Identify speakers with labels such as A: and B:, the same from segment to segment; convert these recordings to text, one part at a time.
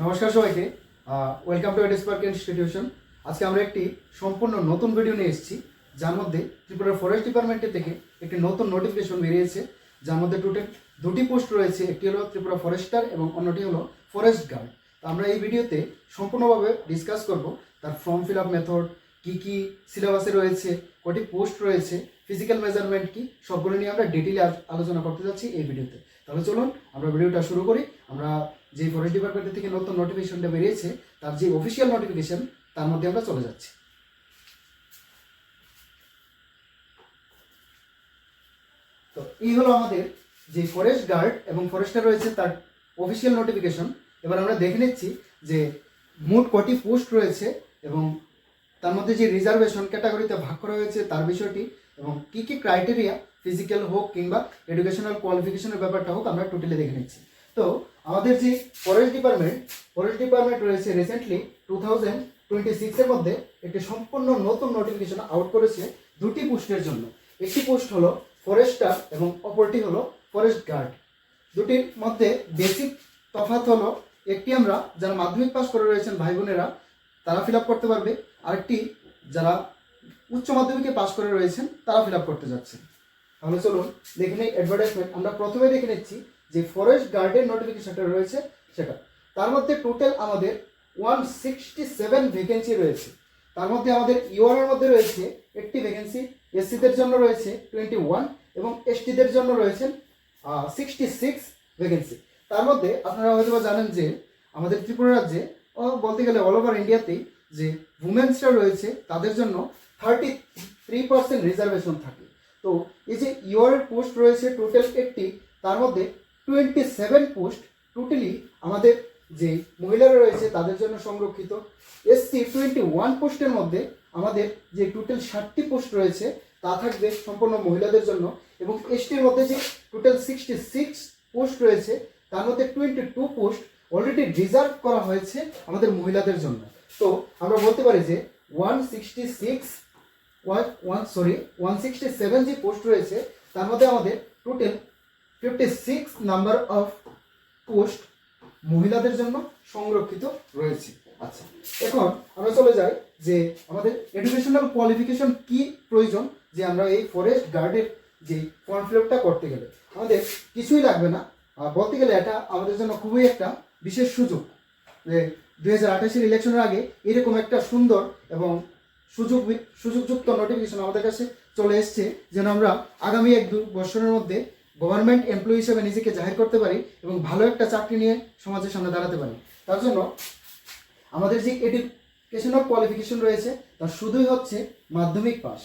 A: নমস্কার সবাইকে, welcome to এডস্পার্ক institution. আজকে আমরা একটি সম্পূর্ণ নতুন ভিডিও নিয়ে এসেছি, যার মধ্যে ত্রিপুরা ফরেস্ট ডিপার্টমেন্টের থেকে একটি নতুন নোটিফিকেশন বেরিয়েছে, যার মধ্যে টোটাল দুটি পোস্ট রয়েছে। একটি হলো ত্রিপুরা ফরেস্টার এবং অন্যটি হলো ফরেস্ট গার্ড। তো আমরা এই ভিডিওতে সম্পূর্ণভাবে ডিসকাস করব তার ফর্ম ফিল আপ মেথড, কী কী সিলেবাসে রয়েছে, কটি পোস্ট রয়েছে, ফিজিক্যাল মেজারমেন্ট কি, সবগুলো নিয়ে আমরা ডিটেইলে আলোচনা করতে যাচ্ছি এই ভিডিওতে। তাহলে চলুন আমরা ভিডিওটা শুরু করি। আমরা যে ফরেস্ট ডিপার্টমেন্টের থেকে নতুন নোটিফিকেশনটা বেরিয়েছে, তার যে অফিসিয়াল নোটিফিকেশন, তার মধ্যে আমরা চলে যাচ্ছি। তো এই হলো আমাদের যে ফরেস্ট গার্ড এবং ফরেস্টার রয়েছে তার অফিসিয়াল নোটিফিকেশন। এবার আমরা দেখে নিচ্ছি যে মোট কটি পোস্ট রয়েছে এবং তার মধ্যে যে রিজার্ভেশন ক্যাটাগরিতে ভাগ করা হয়েছে তার বিষয়টি, এবং কী কী ক্রাইটেরিয়া, ফিজিক্যাল হোক কিংবা এডুকেশনাল কোয়ালিফিকেশনের ব্যাপারটা হোক, আমরা টোটালি দেখে নিচ্ছি। তো আমাদের যে ফরেস্ট ডিপার্টমেন্ট রয়েছে রিসেন্টলি 2026-এর মধ্যে একটি সম্পূর্ণ নতুন নোটিফিকেশন আউট করেছে দুটি পোস্টের জন্য। একটি পোস্ট হলো ফরেস্টার এবং অপরটি হলো ফরেস্ট গার্ড। দুটির মধ্যে বেসিক তফাৎ হলো, একটি আমরা যারা মাধ্যমিক পাস করে রয়েছেন ভাই বোনেরা তারা ফিল আপ করতে পারবে, আরেকটি যারা উচ্চ মাধ্যমিকে পাস করে রয়েছেন তারা ফিল আপ করতে যাচ্ছেন। তাহলে চলুন দেখে নিই অ্যাডভার্টাইজমেন্ট। আমরা প্রথমে দেখে নিচ্ছি যে ফরেস্ট গার্ডের নোটিফিকেশনটা রয়েছে সেটা। তার মধ্যে টোটাল আমাদের 167 ভ্যাকেন্সি রয়েছে। তার মধ্যে আমাদের ইউআরের মধ্যে রয়েছে একটি ভ্যাকেন্সি, এসসিদের জন্য রয়েছে 21 এবং এসটিদের জন্য রয়েছেন 66 ভ্যাকেন্সি। তার মধ্যে আপনারা হয়তো জানেন যে আমাদের ত্রিপুরা রাজ্যে বলতে গেলে অল ওভার ইন্ডিয়াতেই যে উমেন্সরা রয়েছে তাদের জন্য 33% রিজার্ভেশন থাকে। তো এই যে ইউআরের পোস্ট রয়েছে টোটাল 80, তার মধ্যে 27 পোস্ট টোটালি আমাদের যে মহিলারা রয়েছে তাদের জন্য সংরক্ষিত। এসসি 21 পোস্টের মধ্যে আমাদের যে টোটাল 60টি পোস্ট রয়েছে তা থাকবে সম্পূর্ণ মহিলাদের জন্য, এবং এসটির মধ্যে যে টোটাল 66 পোস্ট রয়েছে তার মধ্যে 22 পোস্ট অলরেডি রিজার্ভ করা হয়েছে আমাদের মহিলাদের জন্য। তো আমরা বলতে পারি যে 167 যে পোস্ট রয়েছে তার মধ্যে আমাদের টোটাল 56 নাম্বার অফ পোস্ট মহিলাদের জন্য সংরক্ষিত রয়েছে। আচ্ছা, এখন আমরা চলে যাই যে আমাদের এডুকেশনাল কোয়ালিফিকেশন কি প্রয়োজন, যে আমরা এই ফরেস্ট গার্ডের যে ফর্ম ফিল আপটা করতে গেলে আমাদের কিছুই লাগবে না। বলতে গেলে এটা আমাদের জন্য খুবই একটা বিশেষ সুযোগ যে 2028-এর ইলেকশনের আগে এরকম একটা সুন্দর এবং সুযোগযুক্ত নোটিফিকেশন আমাদের কাছে চলে এসছে, যেন আমরা আগামী 1-2 বছরের মধ্যে গভর্নমেন্ট এমপ্লয়ি হিসেবে নিজেকে জাহির করতে পারি এবং ভালো একটা চাকরি নিয়ে সমাজের সামনে দাঁড়াতে পারি। তার জন্য আমাদের যে এডুকেশনাল কোয়ালিফিকেশন রয়েছে তার শুধুই হচ্ছে মাধ্যমিক পাস,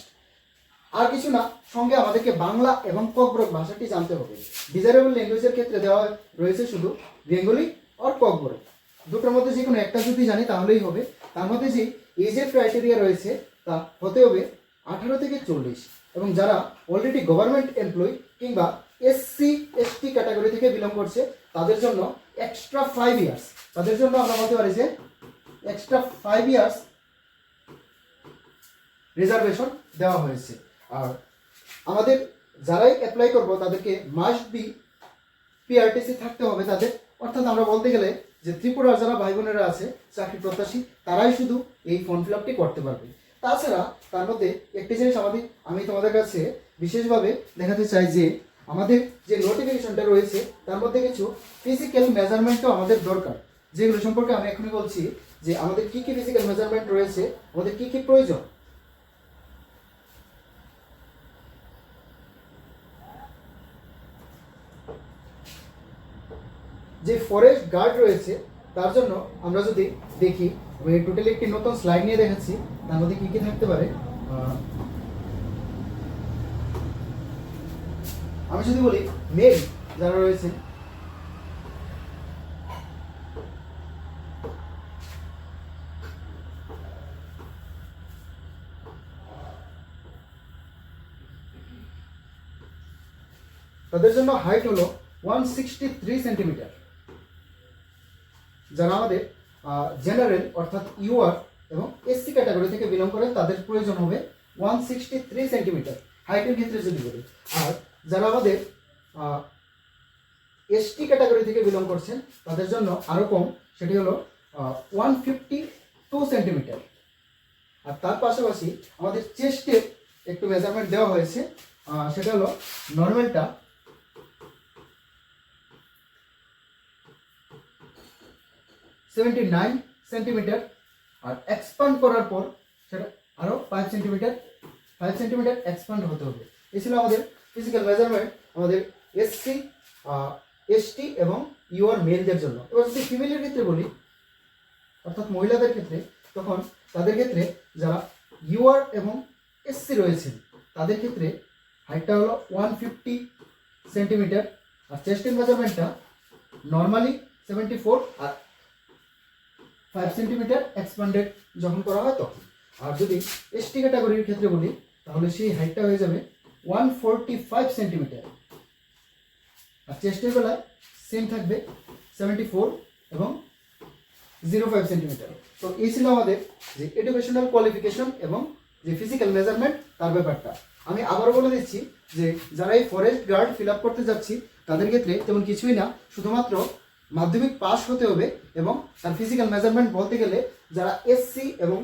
A: আর কিছু না। সঙ্গে আমাদেরকে বাংলা এবং ককবরক ভাষাটি জানতে হবে। ডিজারেবল ল্যাঙ্গুয়েজের ক্ষেত্রে দেওয়া রয়েছে শুধু বেঙ্গলি আর ককবরক, দুটোর মধ্যে যে কোনো একটা যদি জানি তাহলেই হবে। তার মধ্যে যে এজের ক্রাইটেরিয়া রয়েছে তা হতে হবে 18 থেকে 40, এবং যারা অলরেডি গভর্নমেন্ট এমপ্লয়ি কিংবা এসসি এসটি ক্যাটাগরি থেকে বিলং করছে তাদের জন্য এক্সট্রা 5 ইয়ার্স, তাদের জন্য আমরা বলতে পারি যে এক্সট্রা 5 ইয়ার্স রিজার্ভেশন দেওয়া হয়েছে। আর আমাদের যারাই অ্যাপ্লাই করবো তাদেরকে মাস্ট বি পিআরটিসি থাকতে হবে তাদের, অর্থাৎ আমরা বলতে গেলে যে ত্রিপুরার যারা ভাই বোনেরা আছে চাকরি প্রত্যাশী তারাই শুধু এই ফর্ম ফিল আপটি করতে পারবে। তাছাড়া তার মধ্যে একটি জিনিস আমি তোমাদের কাছে বিশেষভাবে দেখাতে চাই যে আমাদের যে নোটিফিকেশনটা রয়েছে তার মধ্যে কিছু ফিজিক্যাল মেজারমেন্টও আমাদের দরকার, যেগুলো সম্পর্কে আমি এখনই বলছি যে আমাদের কী কী ফিজিক্যাল মেজারমেন্ট রয়েছে, আমাদের কী কী প্রয়োজন। যে ফরেস্ট গার্ড রয়েছে তার জন্য আমরা যদি দেখি, টোটালি একটি নতুন স্লাইড নিয়ে দেখাচ্ছি, তার মধ্যে কী কী থাকতে পারে। আমি যদি বলি মেল যারা রয়েছে তাদের জন্য হাইট হলো 163 সেন্টিমিটার। যারা আমাদের জেনারেল অর্থাৎ ইউআর এবং এসসি ক্যাটাগরি থেকে বিলং করেন তাদের প্রয়োজন হবে 163 সেন্টিমিটার হাইটের ক্ষেত্রে যদি বলি। আর যারা আমাদের এসটি ক্যাটাগরি থেকে বিলং করছেন তাদের জন্য আরও কম, সেটি হলো 152 সেন্টিমিটার। আর তার পাশাপাশি আমাদের চেস্টের একটু মেজারমেন্ট দেওয়া হয়েছে, সেটা হলো নর্মালটা 79 সেন্টিমিটার, আর এক্সপান্ড করার পর সেটা আরও 5 সেন্টিমিটার এক্সপান্ড হতে হবে। এই ছিল আমাদের ফিজিক্যাল মেজারমেন্ট আমাদের এসসি, এসটি এবং ইউআর মেলদের জন্য। এবার যদি ফিমেলের ক্ষেত্রে বলি, অর্থাৎ মহিলাদের ক্ষেত্রে, তখন তাদের ক্ষেত্রে যারা ইউআর এবং এসসি রয়েছেন তাদের ক্ষেত্রে হাইটটা হলো 150 সেন্টিমিটার, আর চেস্টের মেজারমেন্টটা নর্মালি 74 আর 5 সেন্টিমিটার এক্সপান্ডেড যখন করা হয় তখন। আর যদি এসটি ক্যাটাগরির ক্ষেত্রে বলি তাহলে সেই হাইটটা হয়ে যাবে 145 সেন্টিমিটার, আর চেস্টের বেলায় সেম থাকবে 74 এবং 05 সেন্টিমিটার। তো এই ছিল আমাদের যে এডুকেশনাল কোয়ালিফিকেশন এবং যে ফিজিক্যাল মেজারমেন্ট তার ব্যাপারটা। আমি আবারও বলে দিচ্ছি যে যারা এই ফরেস্ট গার্ড ফিল আপ করতে যাচ্ছি তাদের ক্ষেত্রে তেমন কিছুই না, শুধুমাত্র মাধ্যমিক পাস হতে হবে এবং তার ফিজিক্যাল মেজারমেন্ট বলতে গেলে যারা এসসি এবং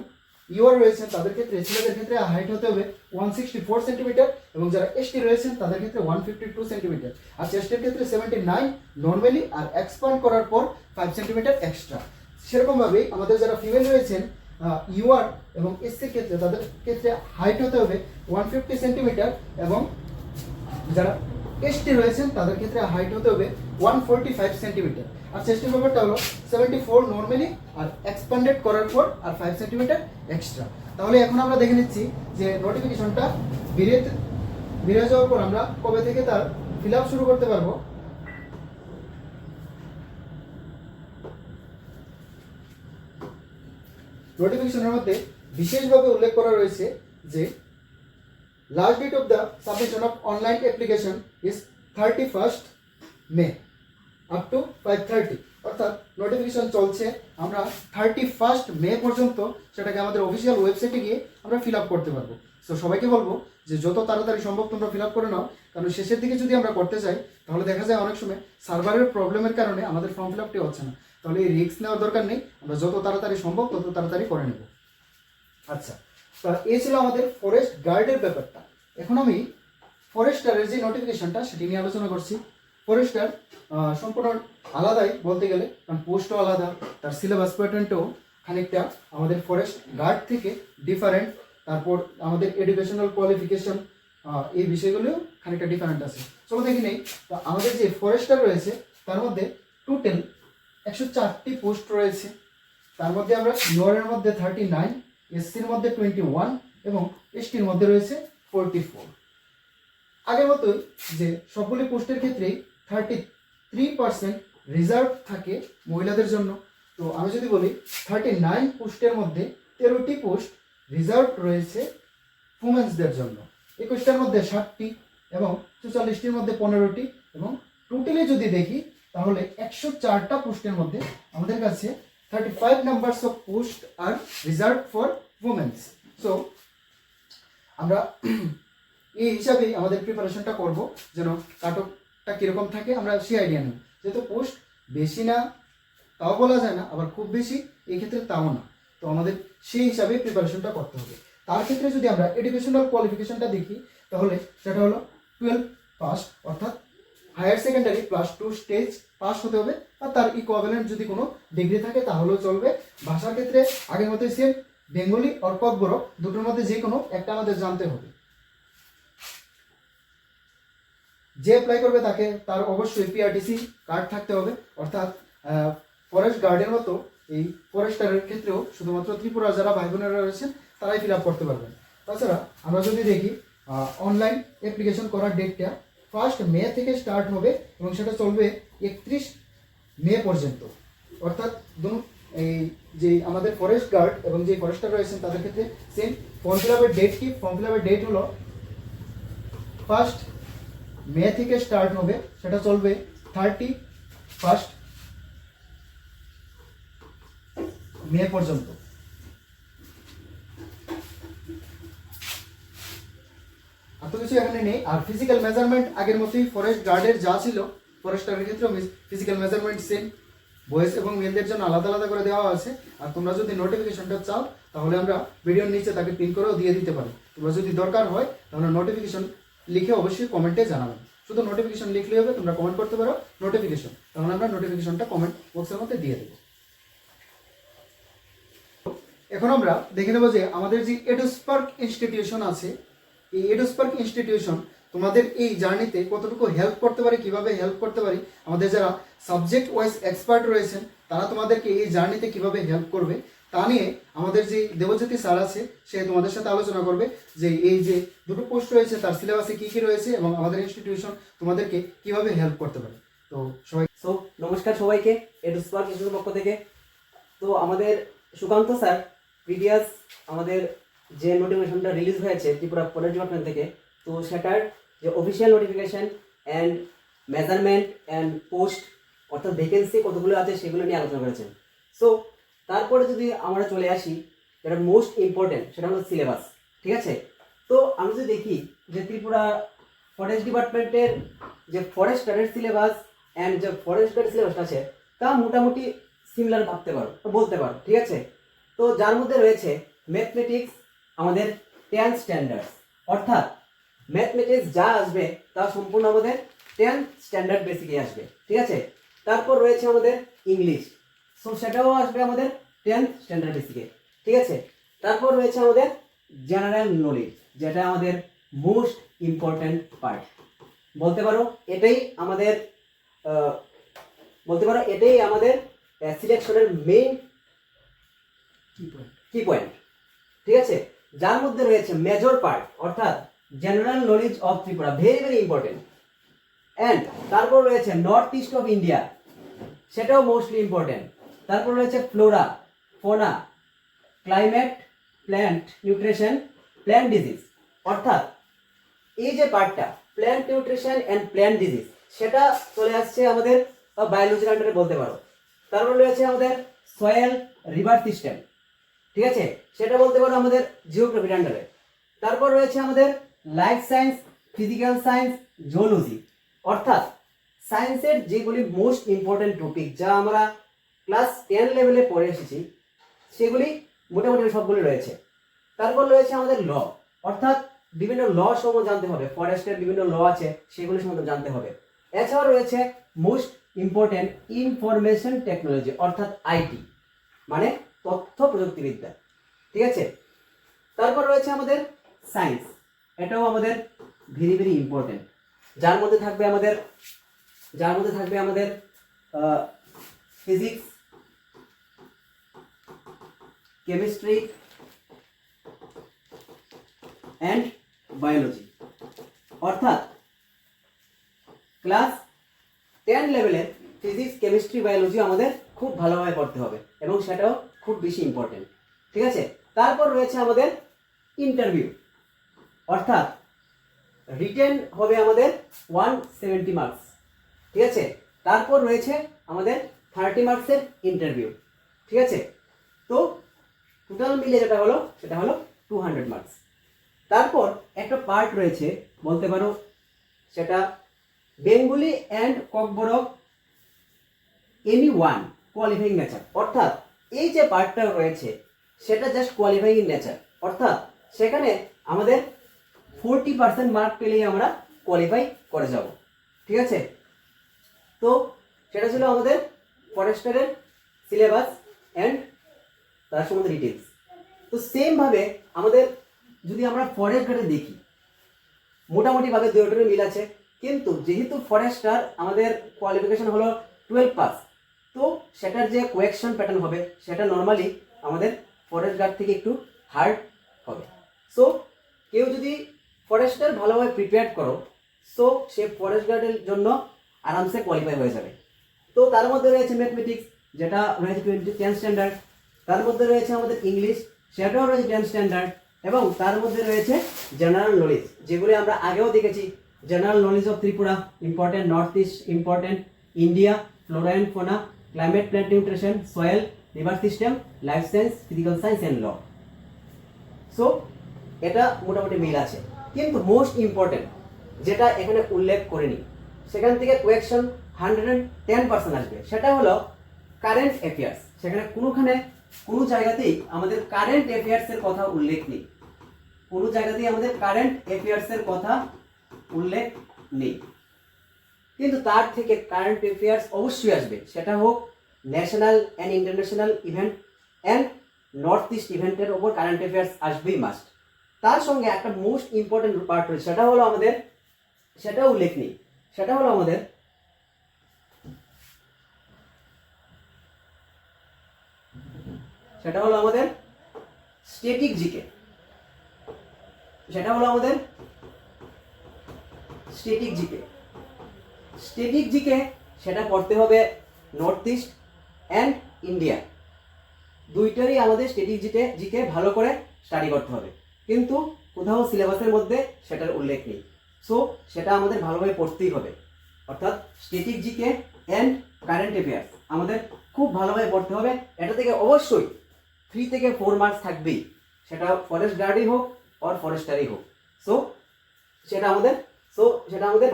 A: ইউআর রয়েছেন তাদের ক্ষেত্রে, ছেলেদের ক্ষেত্রে হাইট হতে হবে 164 সেন্টিমিটার এবং যারা এসটি রয়েছেন তাদের ক্ষেত্রে 152 সেন্টিমিটার, আর চেস্টের ক্ষেত্রে 79 নর্মালি, আর এক্সপান্ড করার পর 5 সেন্টিমিটার এক্সট্রা। সেরকমভাবেই আমাদের যারা ফিমেল রয়েছেন ইউআর এবং এসসির ক্ষেত্রে তাদের ক্ষেত্রে হাইট হতে হবে 150 সেন্টিমিটার এবং যারা এসটি রয়েছেন তাদের ক্ষেত্রে হাইট হতে হবে 145 সেন্টিমিটার। আর চেস্টের ব্যাপারটা হলো 74 নর্মালি, আর এক্সপান্ডেড করার পর আর 5 সেন্টিমিটার এক্সট্রা। তাহলে এখন আমরা দেখে নিচ্ছি যে নোটিফিকেশনটা বেরিয়ে যাওয়ার পর আমরা কবে থেকে তার ফিল আপ শুরু করতে পারবো। নোটিফিকেশনের মধ্যে বিশেষভাবে উল্লেখ করা রয়েছে যে last date of the submission of online application is 31st May up to 5:30, অর্থাৎ নোটিফিকেশন চলছে, আমরা 31st মে পর্যন্ত সেটাকে আমাদের অফিসিয়াল ওয়েবসাইটে গিয়ে আমরা ফিল আপ করতে পারবো। তো সবাইকে বলবো যে যত তাড়াতাড়ি সম্ভব তোমরা ফিল আপ করে নাও, কারণ শেষের দিকে যদি আমরা করতে চাই তাহলে দেখা যায় অনেক সময় সার্ভারের প্রবলেমের কারণে আমাদের ফর্ম ফিল আপটি হচ্ছে না। তাহলে এই রিস্ক নেওয়ার দরকার নেই, আমরা যত তাড়াতাড়ি সম্ভব তত তাড়াতাড়ি করে নেব। আচ্ছা, তো এই ছিল আমাদের ফরেস্ট গার্ডের ব্যাপারটা। এখন আমি ফরেস্টারের যে নোটিফিকেশনটা সেটি নিয়ে আলোচনা করছি। ফরেস্টার সম্পূর্ণ আলাদাই বলতে গেলে, কারণ পোস্টও আলাদা, তার সিলেবাস প্যাটার্নটাও খানিকটা আমাদের ফরেস্ট গার্ড থেকে ডিফারেন্ট, তারপর আমাদের এডুকেশনাল কোয়ালিফিকেশন এই বিষয়গুলোও খানিকটা ডিফারেন্ট আছে। চলো দেখি নেই। তো আমাদের যে ফরেস্টার রয়েছে তার মধ্যে টোটাল 104টি পোস্ট রয়েছে। তার মধ্যে আমরা ইউআরের মধ্যে 39, এসসির মধ্যে 21 এবং এসটির মধ্যে রয়েছে 44। আগের মতোই যে সবগুলি পোস্টের ক্ষেত্রেই 33% রিজার্ভ থাকে মহিলাদের জন্য। তো আমি যদি বলি 39 পোস্টের মধ্যে 13টি পোস্ট রিজার্ভ রয়েছে উমেন্সদের জন্য, 21টার মধ্যে 60টি এবং 44টির মধ্যে 15টি, এবং টোটালি যদি দেখি তাহলে 104টা পোস্টের মধ্যে আমাদের কাছে 35 নাম্বারস অফ পোস্ট আর রিজার্ভ ফর উমেন্স। সো আমরা এই হিসাবেই আমাদের প্রিপারেশনটা করব, যেন কাটঅফটা কীরকম থাকে আমরা সেই আইডিয়া নেব। যেহেতু পোস্ট বেশি না তাও বলা যায় না, আবার খুব বেশি এই ক্ষেত্রে তাও না, তো আমাদের সেই হিসাবে প্রিপারেশনটা করতে হবে। তার ক্ষেত্রে যদি আমরা এডুকেশনাল কোয়ালিফিকেশনটা দেখি তাহলে সেটা হলো 12 পাস, অর্থাৎ হায়ার সেকেন্ডারি +2 স্টেজ পাস হতে হবে, আর তার ইকুইভ্যালেন্ট যদি কোনো ডিগ্রি থাকে তাহলেও চলবে। ভাষার ক্ষেত্রে আগের মতোই সেম, বেঙ্গলি আর ককবরক দুটোর মধ্যে যে কোনো একটা আমাদের জানতে হবে। যে অ্যাপ্লাই করবে তাকে তার অবশ্যই পিআরটিসি কার্ড থাকতে হবে, অর্থাৎ ফরেস্ট গার্ডের মতো এই ফরেস্টারের ক্ষেত্রেও শুধুমাত্র ত্রিপুরা যারা ভাই বোনেরা রয়েছেন তারাই ফিল আপ করতে পারবেন। তাছাড়া আমরা যদি দেখি অনলাইন অ্যাপ্লিকেশন করার ডেটটা 1 মে থেকে স্টার্ট হবে এবং সেটা চলবে 31 মে পর্যন্ত, অর্থাৎ এই যে আমাদের ফরেস্ট গার্ড এবং যে ফরেস্টার রয়েছেন তাদের ক্ষেত্রে সেম। ফর্ম ফিল আপের ডেট কি? ফর্ম ফিল আপের ডেট হলো 1 মে থেকে স্টার্ট হবে, সেটা চলবে 31 মে পর্যন্ত। এত কিছু এখানে নেই। আর ফিজিক্যাল মেজারমেন্ট আগের মতোই ফরেস্ট গার্ডের যা ছিল ফরেস্টারের ক্ষেত্রে ফিজিক্যাল মেজারমেন্ট সেম, বয়েজ এবং মেলদের জন্য আলাদা আলাদা করে দেওয়া আছে। আর তোমরা যদি নোটিফিকেশনটা চাও তাহলে আমরা ভিডিওর নিচে তাকে পিন করেও দিয়ে দিতে পারি। তোমরা যদি দরকার হয় তাহলে নোটিফিকেশন লিখে অবশ্যই কমেন্টে জানাবেন। শুধু নোটিফিকেশন লিখলেই হবে, তোমরা কমেন্ট করতে পারো নোটিফিকেশন, তাহলে আমরা নোটিফিকেশনটা কমেন্ট বক্সের মধ্যে দিয়ে দেবো। এখন আমরা দেখে নেব যে আমাদের যে এডুস্পার্ক ইনস্টিটিউশন আছে, এই এডুস্পার্ক ইনস্টিটিউশন তোমাদের এই জার্নিতে কতটুকু হেল্প করতে পারে, কিভাবে হেল্প করতে পারে। আমাদের যারা সাবজেক্ট ওয়াইজ এক্সপার্ট রয়েছেন তারা তোমাদেরকে এই জার্নিতে কিভাবে হেল্প করবে তা নিয়ে আমাদের যে দেবজ্যোতি স্যার আছে সে তোমাদের সাথে আলোচনা করবে যে এই যে দুটো পোস্ট রয়েছে তার সিলেবাসে কী কী রয়েছে এবং আমাদের ইনস্টিটিউশন তোমাদেরকে কিভাবে হেল্প করতে পারে। তো সবাই
B: নমস্কার সবাইকে এডুস্পার্ক ইনস্টিটিউটের পক্ষ থেকে। তো আমাদের সুকান্ত স্যার প্রিভিয়াস আমাদের যে নোটিফিকেশনটা রিলিজ হয়েছে ত্রিপুরা ফরেস্ট ডিপার্টমেন্ট থেকে, তো সেটার যে official notification and measurement and post অর্থাৎ ভ্যাকেন্সি কতগুলো আছে সেগুলো নিয়ে আলোচনা করেছেন। সো তারপরে যদি আমরা চলে আসি, যেটা মোস্ট ইম্পর্টেন্ট সেটা হলো সিলেবাস। ঠিক আছে, তো আমি যদি দেখি যে ত্রিপুরা ফরেস্ট ডিপার্টমেন্টের যে ফরেস্টারের সিলেবাস অ্যান্ড যে ফরেস্ট গার্ড সিলেবাসটা আছে তা মোটামুটি সিমিলার ভাবতে পারো, বলতে পারো। ঠিক আছে, তো যার মধ্যে রয়েছে ম্যাথমেটিক্স আমাদের 10th স্ট্যান্ডার্ড, অর্থাৎ ম্যাথমেটিক্স যা আসবে তা সম্পূর্ণ আমাদের 10th স্ট্যান্ডার্ড বেসিকে আসবে। ঠিক আছে, তারপর রয়েছে আমাদের ইংলিশ, সো সেটাও আসবে আমাদের 10th স্ট্যান্ডার্ড বেসিকে। ঠিক আছে, তারপর রয়েছে আমাদের জেনারেল নলেজ, যেটা আমাদের মোস্ট ইম্পর্ট্যান্ট পার্ট। বলতে পারো এটাই আমাদের সিলেকশনের মেইন কি পয়েন্ট। ঠিক আছে, যার মধ্যে রয়েছে মেজর পার্ট অর্থাৎ general knowledge of Tripura, very very important. And তারপর রয়েছে নর্থ ইস্ট অফ ইন্ডিয়া, সেটাও মোস্টলি ইম্পর্টেন্ট। তারপর রয়েছে flora, fauna, climate, plant nutrition, plant disease, অর্থাৎ এই যে পার্টটা plant nutrition and plant disease সেটা চলে আসছে আমাদের বায়োলজির আন্ডারে বলতে পারো। তারপর রয়েছে আমাদের সয়েল রিভার সিস্টেম, ঠিক আছে, সেটা বলতে পারো আমাদের জিওগ্রাফির আন্ডারে। তারপর রয়েছে আমাদের life science, physical science, zoology, অর্থাৎ সায়েন্সের যেগুলি মোস্ট ইম্পর্টেন্ট টপিক যা আমরা ক্লাস 10 লেভেলে পড়ে এসেছি সেগুলি মোটামুটি সবগুলি রয়েছে। তারপর রয়েছে আমাদের ল, অর্থাৎ বিভিন্ন ল সম্বন্ধে জানতে হবে, ফরেস্টের বিভিন্ন ল আছে সেগুলি সম্বন্ধে জানতে হবে। এছাড়াও রয়েছে মোস্ট ইম্পর্টেন্ট ইনফরমেশন টেকনোলজি, অর্থাৎ আইটি মানে তথ্য প্রযুক্তিবিদ্যা। ঠিক আছে, তারপর রয়েছে আমাদের সায়েন্স, এটাও আমাদের ভেরি ভেরি ইম্পর্টেন্ট, যার মধ্যে থাকবে আমাদের ফিজিক্স, কেমিস্ট্রি অ্যান্ড বায়োলজি, অর্থাৎ ক্লাস 10 লেভেলের ফিজিক্স, কেমিস্ট্রি, বায়োলজি আমাদের খুব ভালোভাবে পড়তে হবে এবং সেটাও খুব বেশি ইম্পর্টেন্ট। ঠিক আছে, তারপর রয়েছে আমাদের ইন্টারভিউ, অর্থাৎ রিটেন হবে আমাদের 170 মার্কস। ঠিক আছে, তারপর রয়েছে আমাদের 30 মার্কসের ইন্টারভিউ। ঠিক আছে, তো টোটাল মিলে সেটা হলো 200 মার্কস। তারপর একটা পার্ট রয়েছে বলতে পারো সেটা Bengali and Kokborok any one qualifying nature, অর্থাৎ এই যে পার্টটা রয়েছে সেটা জাস্ট কোয়ালিফাইং নেচার, অর্থাৎ সেখানে আমাদের 40% মার্ক পেলেই আমরা কোয়ালিফাই করে যাব। ঠিক আছে, তো সেটা ছিল আমাদের ফরেস্টারের সিলেবাস অ্যান্ড তার সম্বন্ধে ডিটেলস। তো সেমভাবে আমাদের যদি আমরা ফরেস্ট গার্ডে দেখি মোটামুটিভাবে দুটোর মিল আছে, কিন্তু যেহেতু ফরেস্টার আমাদের কোয়ালিফিকেশন হলো 12 পাস, তো সেটার যে কোয়েকশন প্যাটার্ন হবে সেটা নর্মালি আমাদের ফরেস্ট গার্ড থেকে একটু হার্ড হবে। সো কেউ যদি ফরেস্টার ভালোভাবে প্রিপেয়ার করো, সো সে ফরেস্ট গার্ডের জন্য আরামসে কোয়ালিফাই হয়ে যাবে। তো তার মধ্যে রয়েছে ম্যাথমেটিক্স, যেটা রয়েছে 10 স্ট্যান্ডার্ড, তার মধ্যে রয়েছে আমাদের ইংলিশ, সেটাও রয়েছে 10 স্ট্যান্ডার্ড, এবং তার মধ্যে রয়েছে জেনারেল নলেজ, যেগুলি আমরা আগেও দেখেছি। General knowledge of Tripura important, north east important, India, flora and fauna, climate, plant nutrition, soil, river system, life science, physical science and law. So এটা মোটামুটি মিল আছে, কিন্তু মোস্ট ইম্পর্টেন্ট যেটা এখানে উল্লেখ করিনি, সেখান থেকে কোয়েকশন 110% আসবে। সেটা হলো কারেন্ট অ্যাফেয়ার্স। সেখানে কোনো জায়গাতেই আমাদের কারেন্ট অ্যাফেয়ার্সের কথা উল্লেখ নেই, কোনো জায়গাতেই আমাদের কারেন্ট অ্যাফেয়ার্সের কথা উল্লেখ নেই। কিন্তু তার থেকে কারেন্ট অ্যাফেয়ার্স অবশ্যই আসবে, সেটা হোক national and international event and north east ইভেন্টের ওপর কারেন্ট অ্যাফেয়ার্স আসবেই মাস্ট। তার সঙ্গে একটা মোস্ট ইম্পর্টেন্ট পার্ট রয়েছে, সেটা হলো আমাদের, সেটাও উল্লেখ নেই, সেটা হলো আমাদের স্ট্যাটিক জিকে। সেটা হলো আমাদের স্ট্যাটিক জিকে। সেটা পড়তে হবে নর্থ ইস্ট অ্যান্ড ইন্ডিয়া, দুইটারই আমাদের স্ট্যাটিক জিকে ভালো করে স্টাডি করতে হবে, কিন্তু কোথাও সিলেবাসের মধ্যে সেটার উল্লেখ নেই। সো সেটা আমাদের ভালোভাবে পড়তেই হবে, অর্থাৎ static GK and current affairs আমাদের খুব ভালোভাবে পড়তে হবে। এটা থেকে অবশ্যই 3 থেকে 4 মার্কস থাকবেই, সেটা ফরেস্ট গার্ডই হোক আর ফরেস্টারই হোক। সো সেটা আমাদের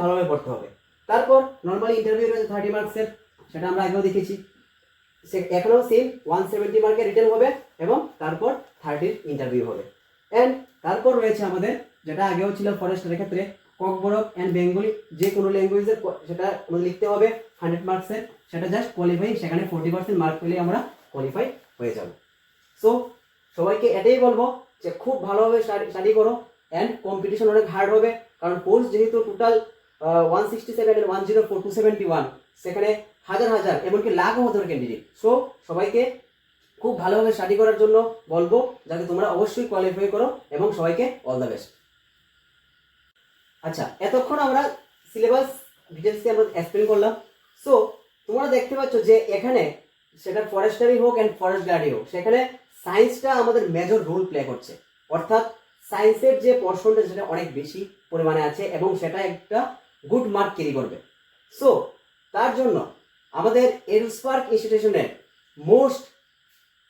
B: ভালোভাবে পড়তে হবে। তারপর নর্মালি ইন্টারভিউ রয়েছে 30 মার্কসের, সেটা আমরা আগেও দেখেছি। এখনও সেম 170 মার্কের রিটেন হবে এবং তারপর 30 ইন্টারভিউ হবে। অ্যান্ড তারপর রয়েছে আমাদের, যেটা আগেও ছিল ফরেস্টের ক্ষেত্রে, ককবরক অ্যান্ড বেঙ্গলি, যে কোনো ল্যাঙ্গুয়েজের সেটা লিখতে হবে 100 মার্কসের, সেটা জাস্ট কোয়ালিফাই, সেখানে 40% মার্ক পেলে আমরা কোয়ালিফাই হয়ে যাব। সো সবাইকে এটাই বলবো যে খুব ভালোভাবে স্টাডি করো, অ্যান্ড কম্পিটিশন অনেক হার্ড হবে, কারণ পোস্ট যেহেতু টোটাল 167 এর 104 271, সেখানে হাজার এমনকি লাখও হতে পারে ক্যান্ডিডেট। সো সবাইকে খুব ভালোভাবে স্টাডি করার জন্য বলবো, যাতে তোমরা অবশ্যই কোয়ালিফাই করো, এবং সবাইকে অল দ্য বেস্ট। আচ্ছা, এতক্ষণ আমরা সিলেবাস ডিটেলসে আমরা এক্সপ্লেন করলাম। সো তোমরা দেখতে পাচ্ছ যে এখানে সেটা ফরেস্টারি হোক অ্যান্ড ফরেস্ট গার্ডই হোক, সেখানে সায়েন্সটা আমাদের মেজর রোল প্লে করছে, অর্থাৎ সায়েন্সের যে পোর্শনটা সেটা অনেক বেশি পরিমাণে আছে এবং সেটা একটা গুড মার্ক ক্যারি করবে। সো তার জন্য আমাদের এডুস্পার্ক ইনস্টিটিউশনের most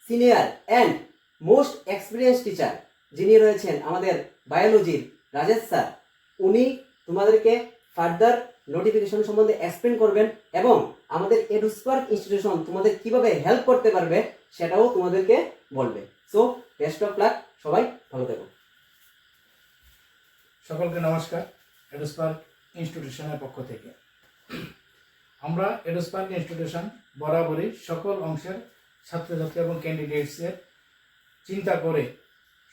B: senior and most experience teacher যিনি রয়েছেন আমাদের বায়োলজির রাজেশ স্যার, উনি তোমাদেরকে ফার্দার নোটিফিকেশন সম্বন্ধে এক্সপ্লেন করবেন এবং আমাদের এডুস্পার্ক ইনস্টিটিউশন তোমাদের কিভাবে হেল্প করতে পারবে সেটাও তোমাদেরকে বলবে। সো বেস্ট অফ লাক, সবাই ভালো থেকো।
C: সকলকে নমস্কার। এডুস্পার্ক ইনস্টিটিউশনের পক্ষ থেকে আমরা এডুস্পার্ক ইনস্টিটিউশন বরাবরই সকল অংশের ছাত্রছাত্রী এবং ক্যান্ডিডেটসের চিন্তা করে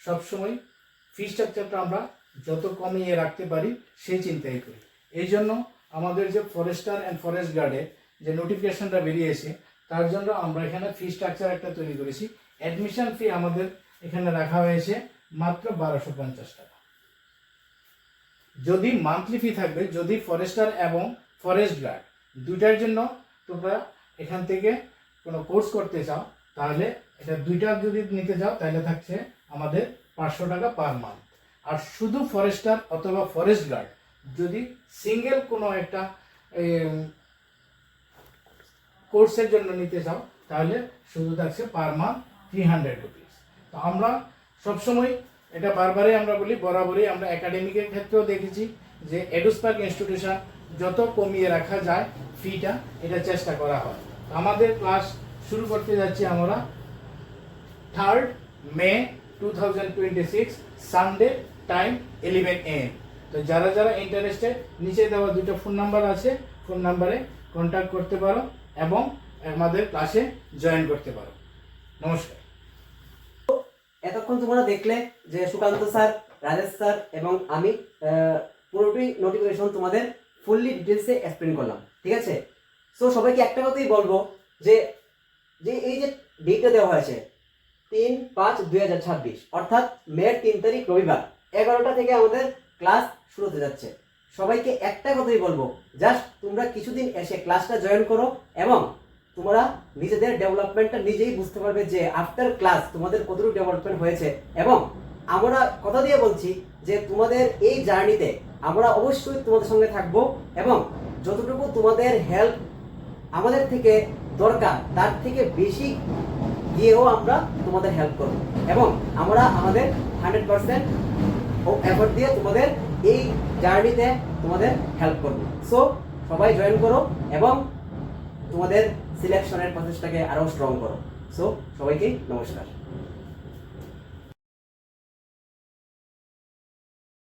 C: সবসময় ফি স্ট্রাকচারটা আমরা যত কমিয়ে রাখতে পারি সেই চিন্তাই করি। এই জন্য আমাদের যে ফরেস্টার অ্যান্ড ফরেস্ট গার্ডের যে নোটিফিকেশনটা বেরিয়েছে, তার জন্য আমরা এখানে ফি স্ট্রাকচার একটা তৈরি করেছি। অ্যাডমিশন ফি আমাদের এখানে রাখা হয়েছে মাত্র 1250 টাকা। যদি মান্থলি ফি থাকবে, যদি ফরেস্টার এবং ফরেস্ট গার্ড দুইটার জন্য তোমরা এখান থেকে কোনো কোর্স করতে চাও, তাহলে এটা দুইটা যদি নিতে চাও তাহলে থাকছে আমাদের 500 টাকা পার মান্থ। আর শুধু ফরেস্টার অথবা ফরেস্ট গার্ড যদি সিঙ্গেল কোনো একটা কোর্সের জন্য নিতে চাও, তাহলে শুধু থাকছে পার মান্থ 300 রুপিস। তো আমরা সবসময় এটা বারবারই আমরা বলি, বরাবরই আমরা একাডেমিকের ক্ষেত্রেও দেখেছি যে এডুস্পার্ক ইনস্টিটিউশন যত কমিয়ে রাখা যায় ফিটা, এটা চেষ্টা করা হয়। আমাদের ক্লাস শুরু করতে যাচ্ছি আমরা 3rd May 2026 Sunday, time 11 AM। তো যারা যারা ইন্টারেস্টেড, নিচে দেওয়া দুটো ফোন নাম্বার আছে, ফোন নাম্বারে কন্ট্যাক্ট করতে পারো এবং আমাদের ক্লাসে জয়েন করতে পারো। নমস্কার।
B: এতক্ষণ তোমরা দেখলে যে সুকান্ত স্যার, রাজেশ স্যার এবং আমি পুরোটি নোটিফিকেশন তোমাদের ফুললি ডিটেলসে এক্সপ্লেন করলাম, ঠিক আছে? সো সবাইকে একটা কথাই বলবো যে এই যে ডেটটা দেওয়া হয়েছে 3/5/2026, অর্থাৎ মে 3 তারিখ রবিবার 11টা থেকে আমাদের ক্লাস শুরু হতে যাচ্ছে। সবাইকে একটা কথাই বলবো, জাস্ট তোমরা কিছুদিন এসে ক্লাসটা জয়েন করো এবং তোমরা নিজেদের ডেভেলপমেন্টটা নিজেই বুঝতে পারবে যে আফটার ক্লাস তোমাদের কতটুকু ডেভেলপমেন্ট হয়েছে। এবং আমরা কথা দিয়ে বলছি যে তোমাদের এই জার্নিতে আমরা অবশ্যই তোমাদের সঙ্গে থাকবো এবং যতটুকু তোমাদের হেল্প আমাদের থেকে দরকার তার থেকে বেশি গিয়েও আমরা তোমাদের হেল্প করব এবং আমরা আমাদের 100% এফোর্ট দিয়ে তোমাদের এই জার্নিতে তোমাদের হেল্প করব। সো সবাই জয়েন করো এবং তোমাদের সিলেকশনের প্রসেসটাকে আরও স্ট্রং করো। সো সবাইকে নমস্কার।